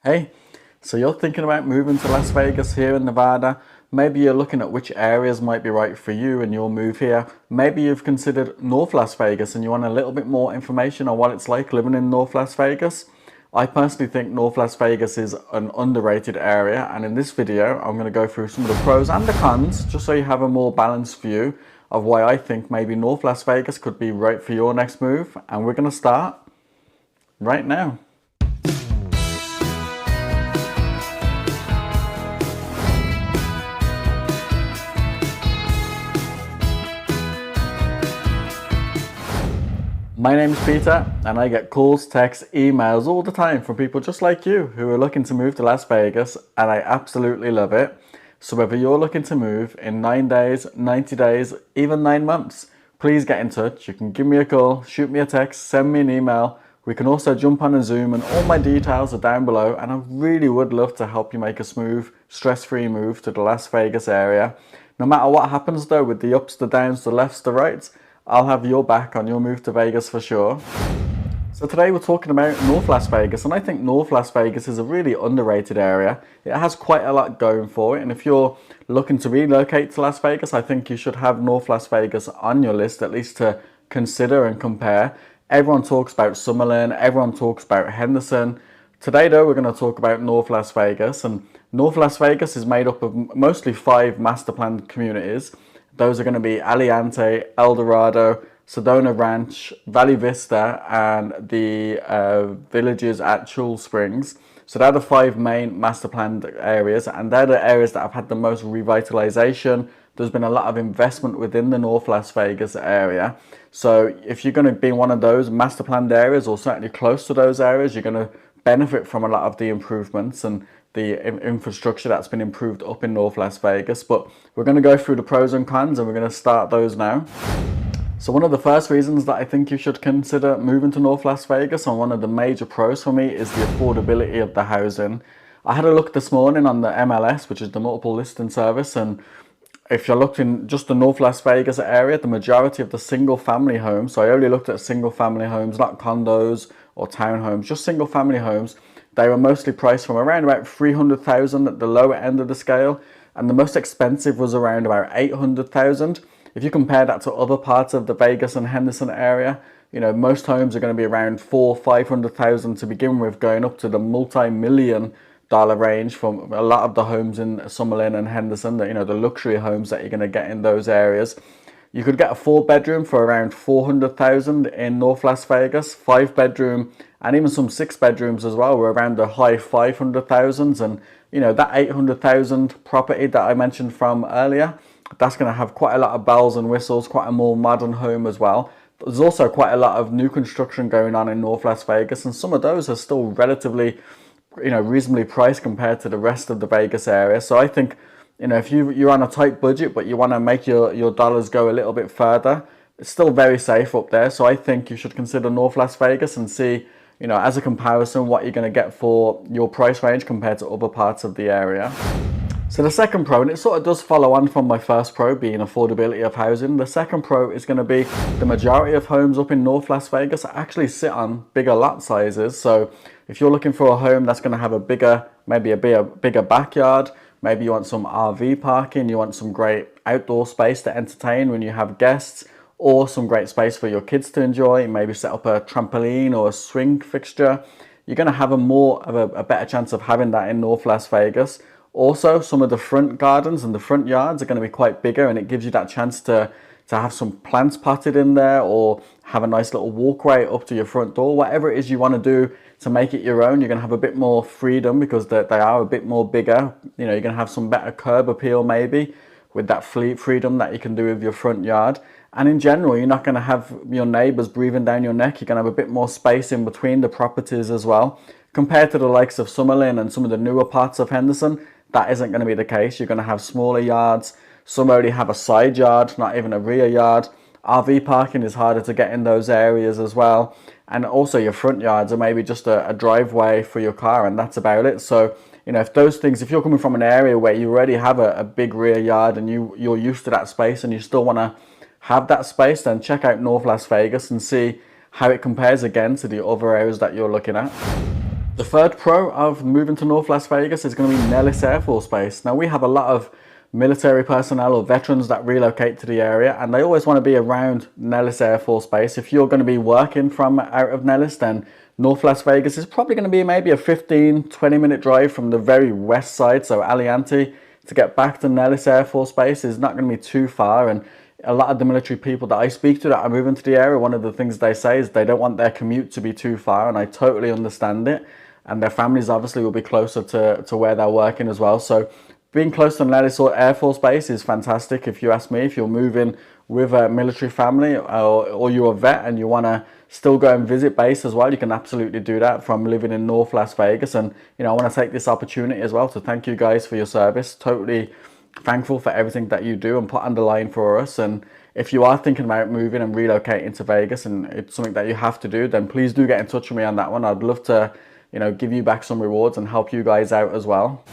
Hey, so you're thinking about moving to Las Vegas here in Nevada. Maybe you're looking at which areas might be right for you and your move here. Maybe you've considered North Las Vegas and you want a little bit more information on what it's like living in North Las Vegas. I personally think North Las Vegas is an underrated area, and in this video I'm going to go through some of the pros and the cons just so you have a more balanced view of why I think maybe North Las Vegas could be right for your next move, and we're going to start right now. My name's Peter, and I get calls, texts, emails all the time from people just like you who are looking to move to Las Vegas, and I absolutely love it. So whether you're looking to move in 9 days, 90 days, even 9 months, please get in touch. You can give me a call, shoot me a text, send me an email. We can also jump on a Zoom, and all my details are down below, and I really would love to help you make a smooth, stress-free move to the Las Vegas area. No matter what happens though, with the ups, the downs, the lefts, the rights, I'll have your back on your move to Vegas for sure. So today we're talking about North Las Vegas, and I think North Las Vegas is a really underrated area. It has quite a lot going for it, and if you're looking to relocate to Las Vegas, I think you should have North Las Vegas on your list, at least to consider and compare. Everyone talks about Summerlin, everyone talks about Henderson. Today though, we're going to talk about North Las Vegas, and North Las Vegas is made up of mostly 5 master planned communities. Those are going to be Aliante, El Dorado, Sedona Ranch, Valley Vista, and the villages at Chul Springs. So they're the 5 main master planned areas, and they're the areas that have had the most revitalization. There's been a lot of investment within the North Las Vegas area. So if you're going to be in one of those master planned areas, or certainly close to those areas, you're going to benefit from a lot of the improvements and the infrastructure that's been improved up in North Las Vegas. But we're going to go through the pros and cons, and we're going to start those now. So one of the first reasons that I think you should consider moving to North Las Vegas, and one of the major pros for me, is the affordability of the housing. I had a look this morning on the MLS, which is the multiple listing service, and if you're looking just the North Las Vegas area, the majority of the single family homes, so I only looked at single family homes, not condos or townhomes, just single family homes, they were mostly priced from around about $300,000 at the lower end of the scale, and the most expensive was around about $800,000. If you compare that to other parts of the Vegas and Henderson area, you know, most homes are going to be around $400,000-$500,000 to begin with, going up to the multi-million dollar range from a lot of the homes in Summerlin and Henderson, you know, the luxury homes that you're going to get in those areas. You could get a 4-bedroom for around $400,000 in North Las Vegas. 5-bedroom and even some 6-bedrooms as well were around the high $500,000s. And you know, that $800,000 property that I mentioned from earlier, that's going to have quite a lot of bells and whistles, quite a more modern home as well. There's also quite a lot of new construction going on in North Las Vegas, and some of those are still relatively, you know, reasonably priced compared to the rest of the Vegas area. So I think, you know, if you're on a tight budget but you want to make your dollars go a little bit further, it's still very safe up there. So I think you should consider North Las Vegas and see, you know, as a comparison, what you're going to get for your price range compared to other parts of the area. So the second pro, and it sort of does follow on from my first pro being affordability of housing, the second pro is going to be the majority of homes up in North Las Vegas actually sit on bigger lot sizes. So if you're looking for a home that's going to have a bigger, maybe a bigger backyard, maybe you want some RV parking, you want some great outdoor space to entertain when you have guests, or some great space for your kids to enjoy, maybe set up a trampoline or a swing fixture, you're going to have a better chance of having that in North Las Vegas. Also, some of the front gardens and the front yards are going to be quite bigger, and it gives you that chance to have some plants potted in there, or have a nice little walkway up to your front door. Whatever it is you want to do to make it your own, you're going to have a bit more freedom because they are a bit more bigger. You know, you're going to have some better curb appeal maybe with that freedom that you can do with your front yard. And in general, you're not going to have your neighbors breathing down your neck. You're going to have a bit more space in between the properties as well. Compared to the likes of Summerlin and some of the newer parts of Henderson, that isn't going to be the case. You're going to have smaller yards. Some already have a side yard, not even a rear yard. RV parking is harder to get in those areas as well. And also your front yards are maybe just a driveway for your car, and that's about it. So, you know, if those things, if you're coming from an area where you already have a big rear yard and you're used to that space and you still want to have that space, then check out North Las Vegas and see how it compares again to the other areas that you're looking at. The third pro of moving to North Las Vegas is going to be Nellis Air Force Base. Now, we have a lot of military personnel or veterans that relocate to the area, and they always want to be around Nellis Air Force Base. If you're going to be working from out of Nellis, then North Las Vegas is probably going to be maybe a 15-20 minute drive from the very west side, so Aliante, to get back to Nellis Air Force Base is not going to be too far. And a lot of the military people that I speak to that are moving to the area, one of the things they say is they don't want their commute to be too far, and I totally understand it. And their families obviously will be closer to where they're working as well. So being close to Nellis Air Force Base is fantastic. If you ask me, if you're moving with a military family or you're a vet and you want to still go and visit base as well, you can absolutely do that from living in North Las Vegas. And I want to take this opportunity as well to thank you guys for your service. Totally thankful for everything that you do and put on the line for us. And if you are thinking about moving and relocating to Vegas and it's something that you have to do, then please do get in touch with me on that one. I'd love to give you back some rewards and help you guys out as well.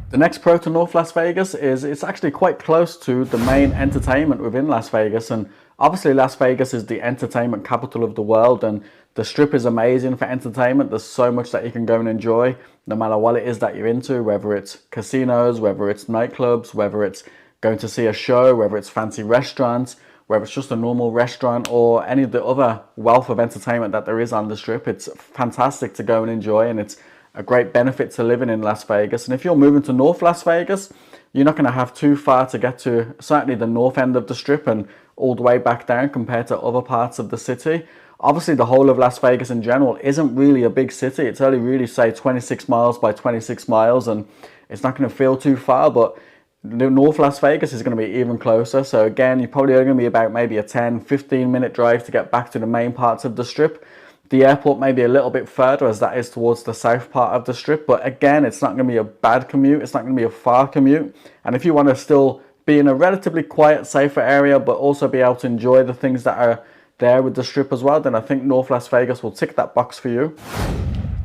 The next pro to North Las Vegas is it's actually quite close to the main entertainment within Las Vegas. And obviously Las Vegas is the entertainment capital of the world, and the Strip is amazing for entertainment. There's so much that you can go and enjoy, no matter what it is that you're into, whether it's casinos, whether it's nightclubs, whether it's going to see a show, whether it's fancy restaurants, whether it's just a normal restaurant or any of the other wealth of entertainment that there is on the Strip. It's fantastic to go and enjoy, and it's a great benefit to living in Las Vegas. And if you're moving to North Las Vegas, you're not going to have too far to get to certainly the north end of the Strip and all the way back down compared to other parts of the city. Obviously, the whole of Las Vegas in general isn't really a big city. It's only really, say, 26 miles by 26 miles, and it's not going to feel too far, but North Las Vegas is going to be even closer. So again, you're probably only going to be about maybe a 10-15 minute drive to get back to the main parts of the Strip. The airport may be a little bit further, as that is towards the south part of the Strip, but again, it's not going to be a bad commute. It's not going to be a far commute. And if you want to still be in a relatively quiet, safer area, but also be able to enjoy the things that are there with the Strip as well, then I think North Las Vegas will tick that box for you.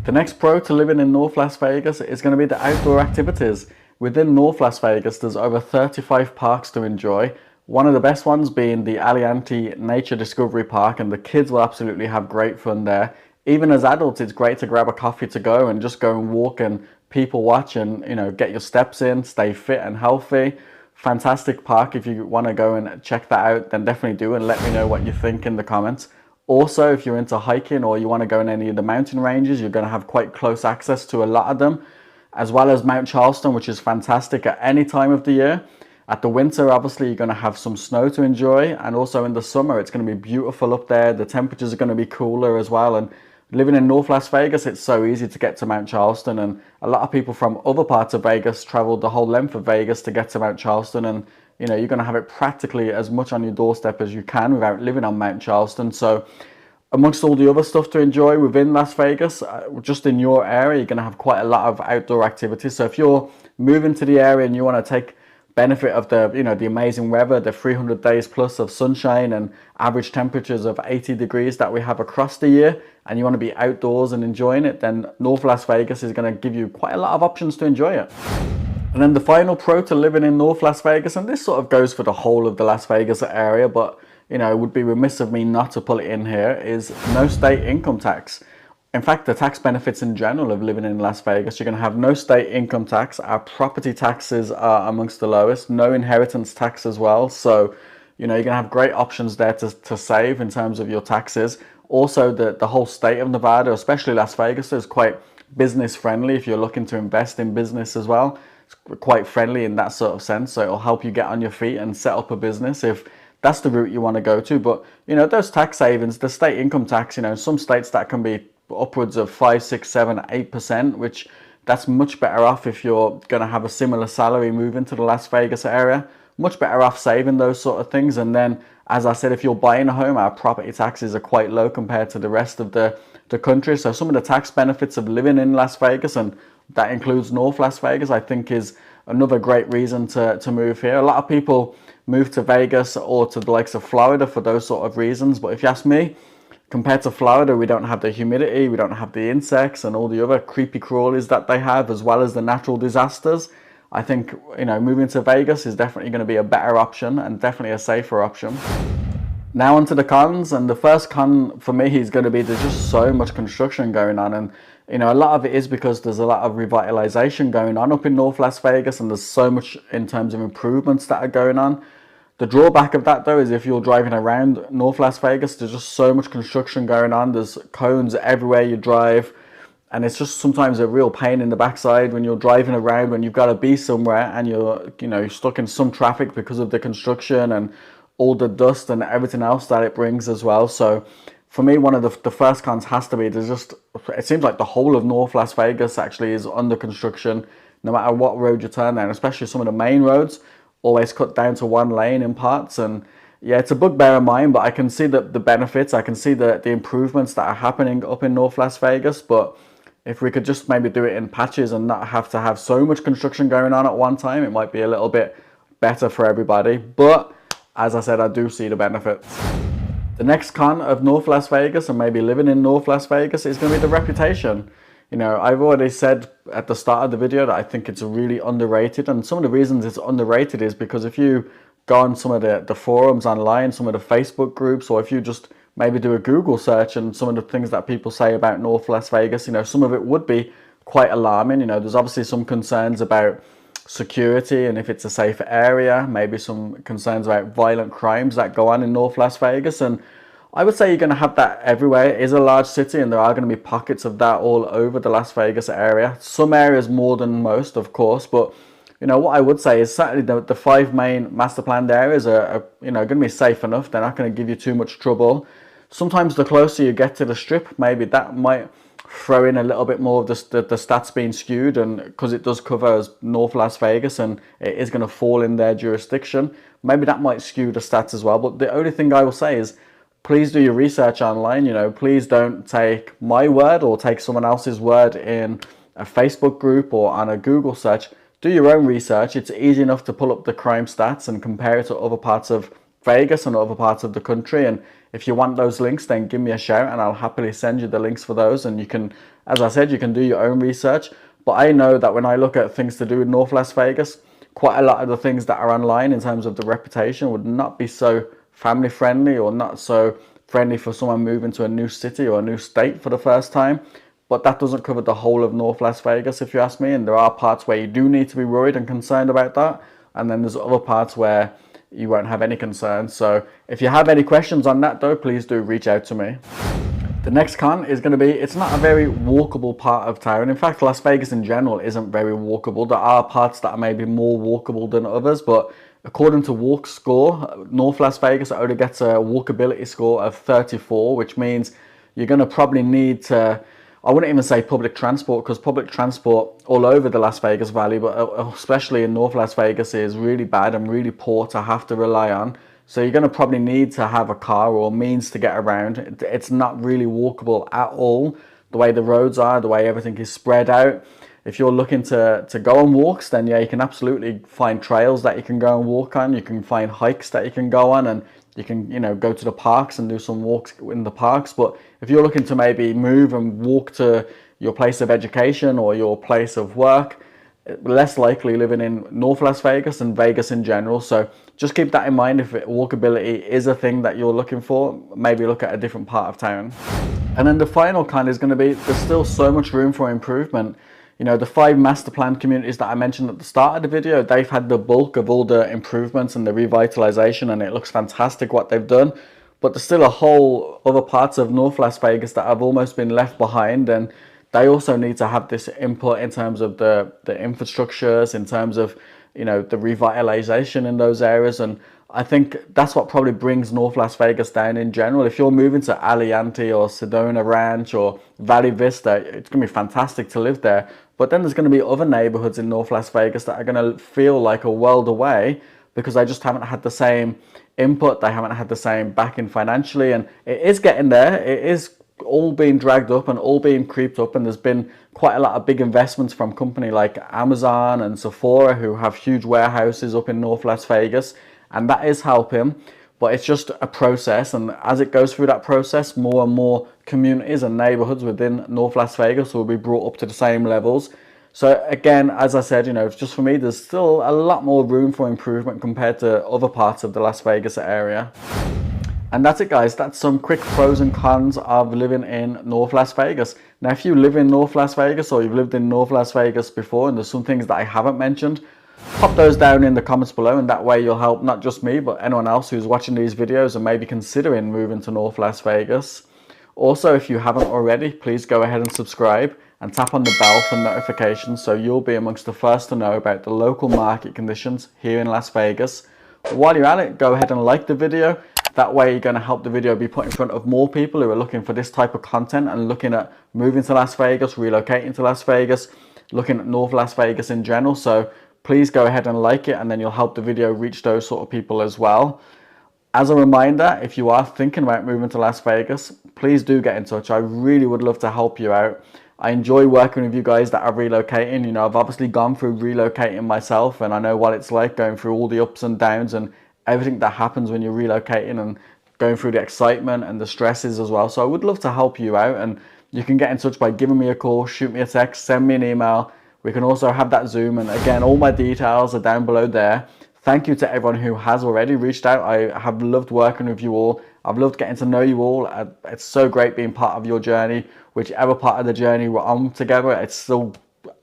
The next pro to living in North Las Vegas is going to be the outdoor activities. Within North Las Vegas, there's over 35 parks to enjoy. One of the best ones being the Aliante Nature Discovery Park, and the kids will absolutely have great fun there. Even as adults, it's great to grab a coffee to go and just go and walk and people watch and get your steps in, stay fit and healthy. Fantastic park. If you want to go and check that out, then definitely do, and let me know what you think in the comments. Also, if you're into hiking or you want to go in any of the mountain ranges, you're going to have quite close access to a lot of them, as well as Mount Charleston, which is fantastic at any time of the year. At the winter, obviously, you're going to have some snow to enjoy, and also in the summer, it's going to be beautiful up there. The temperatures are going to be cooler as well, and living in North Las Vegas, it's so easy to get to Mount Charleston, and a lot of people from other parts of Vegas travel the whole length of Vegas to get to Mount Charleston, and you're going to have it practically as much on your doorstep as you can without living on Mount Charleston. So amongst all the other stuff to enjoy within Las Vegas, just in your area, you're going to have quite a lot of outdoor activities. So if you're moving to the area and you want to take benefit of the the amazing weather, the 300 days plus of sunshine and average temperatures of 80 degrees that we have across the year, and you want to be outdoors and enjoying it, then North Las Vegas is going to give you quite a lot of options to enjoy it. And then the final pro to living in North Las Vegas, and this sort of goes for the whole of the Las Vegas area, but it would be remiss of me not to pull it in here, is no state income tax. In fact, the tax benefits in general of living in Las Vegas, you're going to have no state income tax. Our property taxes are amongst the lowest, no inheritance tax as well. So, you're going to have great options there to save in terms of your taxes. Also, the whole state of Nevada, especially Las Vegas, is quite business friendly if you're looking to invest in business as well. It's quite friendly in that sort of sense. So it'll help you get on your feet and set up a business if that's the route you want to go to. But, those tax savings, the state income tax, in some states that can be upwards of 5, 6, 7, 8%, which that's much better off if you're going to have a similar salary moving to the Las Vegas area. Much better off saving those sort of things. And then, as I said, if you're buying a home, our property taxes are quite low compared to the rest of the country. So some of the tax benefits of living in Las Vegas, and that includes North Las Vegas, I think is another great reason to move here. A lot of people move to Vegas or to the likes of Florida for those sort of reasons. But if you ask me, compared to Florida, we don't have the humidity, we don't have the insects and all the other creepy crawlies that they have, as well as the natural disasters. I think, moving to Vegas is definitely going to be a better option and definitely a safer option. Now onto the cons, and the first con for me is going to be there's just so much construction going on, and You know, a lot of it is because there's a lot of revitalization going on up in North Las Vegas, and there's so much in terms of improvements that are going on. The drawback of that though is if you're driving around North Las Vegas, there's just so much construction going on. There's cones everywhere you drive, and it's just sometimes a real pain in the backside when you're driving around, when you've got to be somewhere and you're stuck in some traffic because of the construction and all the dust and everything else that it brings as well. So for me, one of the first cons has to be, it seems like the whole of North Las Vegas actually is under construction, no matter what road you turn down, especially some of the main roads, always cut down to one lane in parts. And yeah, it's a bugbear of mine, but I can see the benefits. I can see the improvements that are happening up in North Las Vegas. But if we could just maybe do it in patches and not have to have so much construction going on at one time, it might be a little bit better for everybody. But as I said, I do see the benefits. The next con of North Las Vegas and maybe living in North Las Vegas is going to be the reputation. You know, I've already said at the start of the video that I think it's really underrated, and some of the reasons it's underrated is because if you go on some of the forums online, some of the Facebook groups, or if you just maybe do a Google search and some of the things that people say about North Las Vegas, you know, some of it would be quite alarming. You know, there's obviously some concerns about security and if it's a safe area, maybe some concerns about violent crimes that go on in North Las Vegas, and I would say you're going to have that everywhere. It is a large city and there are going to be pockets of that all over the Las Vegas area. Some areas more than most, of course, but you know, what I would say is certainly the 5 main master planned areas are you know, going to be safe enough. They're not going to give you too much trouble. Sometimes the closer you get to the strip, maybe that might throw in a little bit more of the stats being skewed, and because it does cover as North Las Vegas and it is going to fall in their jurisdiction, maybe that might skew the stats as well. But the only thing I will say is, please do your research online. You know, please don't take my word or take someone else's word in a Facebook group or on a Google search. Do your own research. It's easy enough to pull up the crime stats and compare it to other parts of Vegas and other parts of the country. And if you want those links, then give me a shout and I'll happily send you the links for those. And you can, as I said, you can do your own research. But I know that when I look at things to do with North Las Vegas, quite a lot of the things that are online in terms of the reputation would not be so family friendly or not so friendly for someone moving to a new city or a new state for the first time. But that doesn't cover the whole of North Las Vegas, if you ask me. And there are parts where you do need to be worried and concerned about that. And then there's other parts where you won't have any concerns. So if you have any questions on that though, please do reach out to me. The next con is going to be, it's not a very walkable part of town. In fact, Las Vegas in general isn't very walkable. There are parts that are maybe more walkable than others, but according to Walk Score, North Las Vegas only gets a walkability score of 34, which means you're going to probably need to, I wouldn't even say public transport, because public transport all over the Las Vegas Valley, but especially in North Las Vegas, is really bad and really poor to have to rely on. So you're going to probably need to have a car or means to get around. It's not really walkable at all, the way the roads are, the way everything is spread out. If you're looking to go on walks, then yeah, you can absolutely find trails that you can go and walk on. You can find hikes that you can go on, and you can, you know, go to the parks and do some walks in the parks. But if you're looking to maybe move and walk to your place of education or your place of work, less likely living in North Las Vegas and Vegas in general. So just keep that in mind. If walkability is a thing that you're looking for, maybe look at a different part of town. And then the final kind is going to be, there's still so much room for improvement. You know, the 5 master plan communities that I mentioned at the start of the video, they've had the bulk of all the improvements and the revitalization, and it looks fantastic what they've done. But there's still a whole other parts of North Las Vegas that have almost been left behind, and they also need to have this input in terms of the infrastructures, in terms of, you know, the revitalization in those areas. And I think that's what probably brings North Las Vegas down in general. If you're moving to Aliante or Sedona Ranch or Valley Vista, it's going to be fantastic to live there. But then there's going to be other neighborhoods in North Las Vegas that are going to feel like a world away because they just haven't had the same input. They haven't had the same backing financially. And it is getting there. It is all being dragged up and all being creeped up. And there's been quite a lot of big investments from companies like Amazon and Sephora, who have huge warehouses up in North Las Vegas. And that is helping. But it's just a process, and as it goes through that process, more and more communities and neighborhoods within North Las Vegas will be brought up to the same levels. So again, as I said, you know, just for me, there's still a lot more room for improvement compared to other parts of the Las Vegas area. And that's it, guys. That's some quick pros and cons of living in North Las Vegas. Now, if you live in North Las Vegas or you've lived in North Las Vegas before and there's some things that I haven't mentioned, pop those down in the comments below, and that way you'll help not just me, but anyone else who's watching these videos and maybe considering moving to North Las Vegas. Also, if you haven't already, please go ahead and subscribe and tap on the bell for notifications so you'll be amongst the first to know about the local market conditions here in Las Vegas. While you're at it, go ahead and like the video. That way you're going to help the video be put in front of more people who are looking for this type of content and looking at moving to Las Vegas, relocating to Las Vegas, looking at North Las Vegas in general. So please go ahead and like it, and then you'll help the video reach those sort of people as well. As a reminder, if you are thinking about moving to Las Vegas, please do get in touch. I really would love to help you out. I enjoy working with you guys that are relocating. You know, I've obviously gone through relocating myself, and I know what it's like going through all the ups and downs and everything that happens when you're relocating and going through the excitement and the stresses as well. So I would love to help you out, and you can get in touch by giving me a call, shoot me a text, send me an email. We can also have that Zoom, and again, all my details are down below there. Thank you to everyone who has already reached out. I have loved working with you all. I've loved getting to know you all. It's so great being part of your journey. Whichever part of the journey we're on together, it's still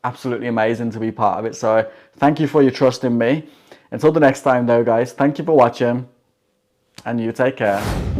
absolutely amazing to be part of it. So thank you for your trust in me. Until the next time though, guys, thank you for watching, and you take care.